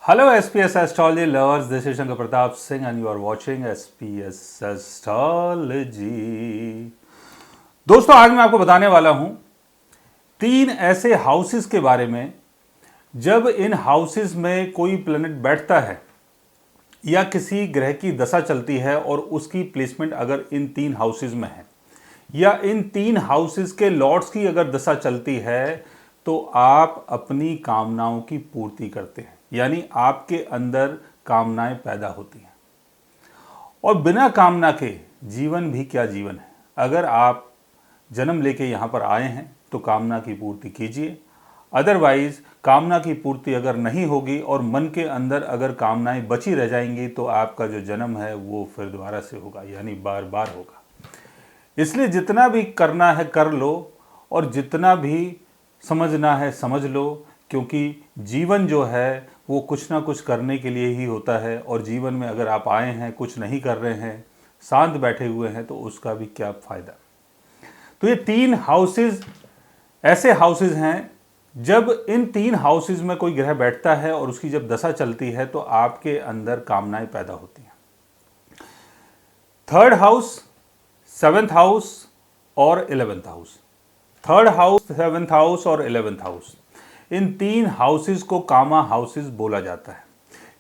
Hello SPS Astrology lovers, this is Shankar Pratap Singh and you are watching SPS Astrology। दोस्तों आज मैं आपको बताने वाला हूं 3 ऐसे हाउसेस के बारे में जब इन हाउसेस में कोई प्लैनेट बैठता है या किसी ग्रह की दशा चलती है और उसकी प्लेसमेंट अगर इन 3 हाउसेस में है या इन 3 हाउसेस के लॉर्ड्स की अगर दशा चलती है तो आप अपनी कामनाओं की पूर्ति करते हैं, यानी आपके अंदर कामनाएं पैदा होती हैं। और बिना कामना के जीवन भी क्या जीवन है। अगर आप जन्म लेके यहाँ पर आए हैं तो कामना की पूर्ति कीजिए, अदरवाइज कामना की पूर्ति अगर नहीं होगी और मन के अंदर अगर कामनाएं बची रह जाएंगी तो आपका जो जन्म है वो फिर दोबारा से होगा, यानी बार बार होगा। इसलिए जितना भी करना है कर लो और जितना भी समझना है समझ लो, क्योंकि जीवन जो है वो कुछ ना कुछ करने के लिए ही होता है। और जीवन में अगर आप आए हैं कुछ नहीं कर रहे हैं, शांत बैठे हुए हैं, तो उसका भी क्या फ़ायदा। तो ये 3 हाउसेस ऐसे हाउसेस हैं जब इन 3 हाउसेस में कोई ग्रह बैठता है और उसकी जब दशा चलती है तो आपके अंदर कामनाएं पैदा होती हैं। 3rd हाउस, 7th हाउस और 11th house. 3rd house, 7th house और 11th हाउस, इन 3 हाउसेस को कामा हाउसेस बोला जाता है।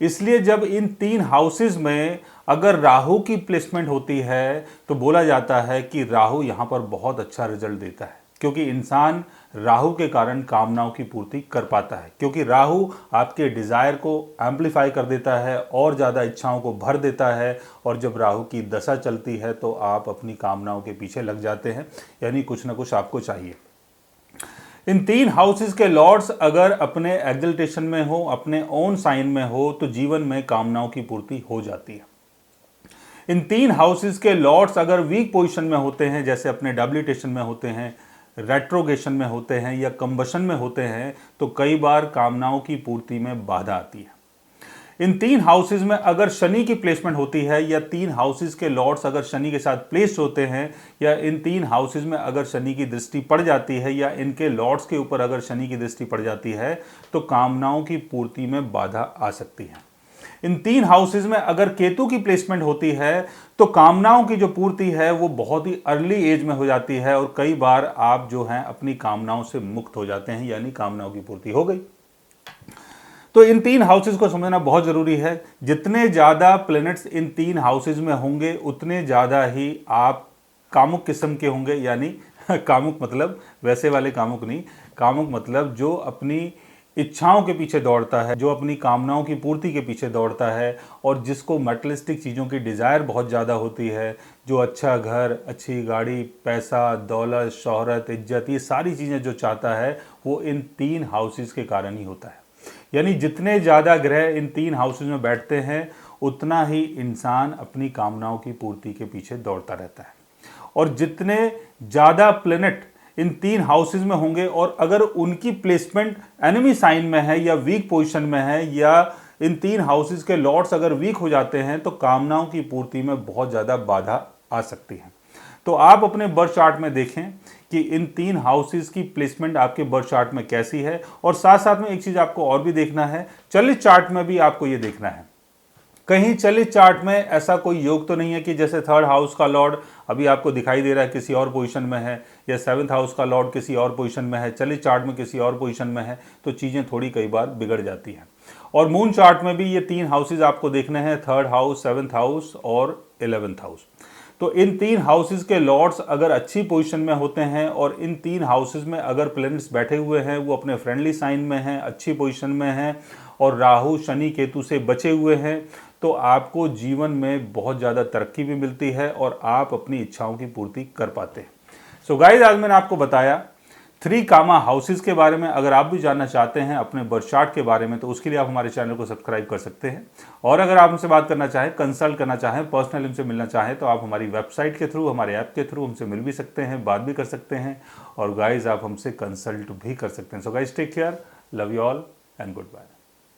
इसलिए जब इन 3 हाउसेस में अगर राहु की प्लेसमेंट होती है तो बोला जाता है कि राहु यहाँ पर बहुत अच्छा रिजल्ट देता है, क्योंकि इंसान राहु के कारण कामनाओं की पूर्ति कर पाता है। क्योंकि राहु आपके डिज़ायर को एम्पलीफाई कर देता है और ज़्यादा इच्छाओं को भर देता है। और जब राहु की दशा चलती है तो आप अपनी कामनाओं के पीछे लग जाते हैं, यानी कुछ ना कुछ आपको चाहिए। इन 3 हाउसेस के लॉर्ड्स अगर अपने एग्जल्टेशन में हो, अपने ओन साइन में हो, तो जीवन में कामनाओं की पूर्ति हो जाती है। इन 3 हाउसेस के लॉर्ड्स अगर वीक पोजीशन में होते हैं, जैसे अपने डब्लिटेशन में होते हैं, रेट्रोगेशन में होते हैं या कंबशन में होते हैं, तो कई बार कामनाओं की पूर्ति में बाधा आती है। इन 3 हाउसेस में अगर शनि की प्लेसमेंट होती है या 3 हाउसेस के लॉर्ड्स अगर शनि के साथ प्लेस्ड होते हैं या इन 3 हाउसेस में अगर शनि की दृष्टि पड़ जाती है या इनके लॉर्ड्स के ऊपर अगर शनि की दृष्टि पड़ जाती है तो कामनाओं की पूर्ति में बाधा आ सकती है। इन 3 हाउसेस में अगर केतु की प्लेसमेंट होती है तो कामनाओं की जो पूर्ति है वो बहुत ही अर्ली एज में हो जाती है और कई बार आप जो हैं अपनी कामनाओं से मुक्त हो जाते हैं, यानी कामनाओं की पूर्ति हो गई। तो इन 3 हाउसेस को समझना बहुत ज़रूरी है। जितने ज़्यादा प्लैनेट्स इन 3 हाउसेस में होंगे उतने ज़्यादा ही आप कामुक किस्म के होंगे, यानी कामुक मतलब वैसे वाले कामुक नहीं, कामुक मतलब जो अपनी इच्छाओं के पीछे दौड़ता है, जो अपनी कामनाओं की पूर्ति के पीछे दौड़ता है और जिसको मटेरियलिस्टिक चीज़ों की डिज़ायर बहुत ज़्यादा होती है, जो अच्छा घर, अच्छी गाड़ी, पैसा, दौलत, शोहरत, इज्जत, ये सारी चीज़ें जो चाहता है वो इन 3 हाउसेस के कारण ही होता है। यानी जितने ज़्यादा ग्रह इन 3 हाउसेस में बैठते हैं उतना ही इंसान अपनी कामनाओं की पूर्ति के पीछे दौड़ता रहता है। और जितने ज़्यादा प्लैनेट इन 3 हाउसेस में होंगे और अगर उनकी प्लेसमेंट एनिमी साइन में है या वीक पोजीशन में है या इन 3 हाउसेस के लॉर्ड्स अगर वीक हो जाते हैं तो कामनाओं की पूर्ति में बहुत ज़्यादा बाधा आ सकती है। तो आप अपने बर्थ चार्ट में देखें कि इन 3 हाउसेस की प्लेसमेंट आपके बर्थ चार्ट में कैसी है। और साथ साथ में एक चीज़ आपको और भी देखना है, चलित चार्ट में भी आपको ये देखना है कहीं चलित चार्ट में ऐसा कोई योग तो नहीं है कि जैसे 3rd हाउस का लॉर्ड अभी आपको दिखाई दे रहा है किसी और पोजीशन में है या 7th हाउस का लॉर्ड किसी और पोजीशन में है, चलित चार्ट में किसी और पोजीशन में है, तो चीज़ें थोड़ी कई बार बिगड़ जाती हैं। और मून चार्ट में भी ये 3 हाउसेज आपको देखने हैं, 3rd हाउस, 7th हाउस और 11th हाउस। तो इन 3 हाउसेस के लॉर्ड्स अगर अच्छी पोजीशन में होते हैं और इन 3 हाउसेस में अगर प्लैनेट्स बैठे हुए हैं, वो अपने फ्रेंडली साइन में हैं, अच्छी पोजीशन में हैं और राहु शनि केतु से बचे हुए हैं, तो आपको जीवन में बहुत ज़्यादा तरक्की भी मिलती है और आप अपनी इच्छाओं की पूर्ति कर पाते हैं। सो गाइस, आज मैंने आपको बताया 3 कामा हाउसेस के बारे में। अगर आप भी जानना चाहते हैं अपने बर्थ चार्ट के बारे में तो उसके लिए आप हमारे चैनल को सब्सक्राइब कर सकते हैं। और अगर आप हमसे बात करना चाहें, कंसल्ट करना चाहें, पर्सनल हमसे मिलना चाहें तो आप हमारी वेबसाइट के थ्रू, हमारे ऐप के थ्रू हमसे मिल भी सकते हैं, बात भी कर सकते हैं और गाइस आप हमसे कंसल्ट भी कर सकते हैं। So guys, take care, love you all and good bye.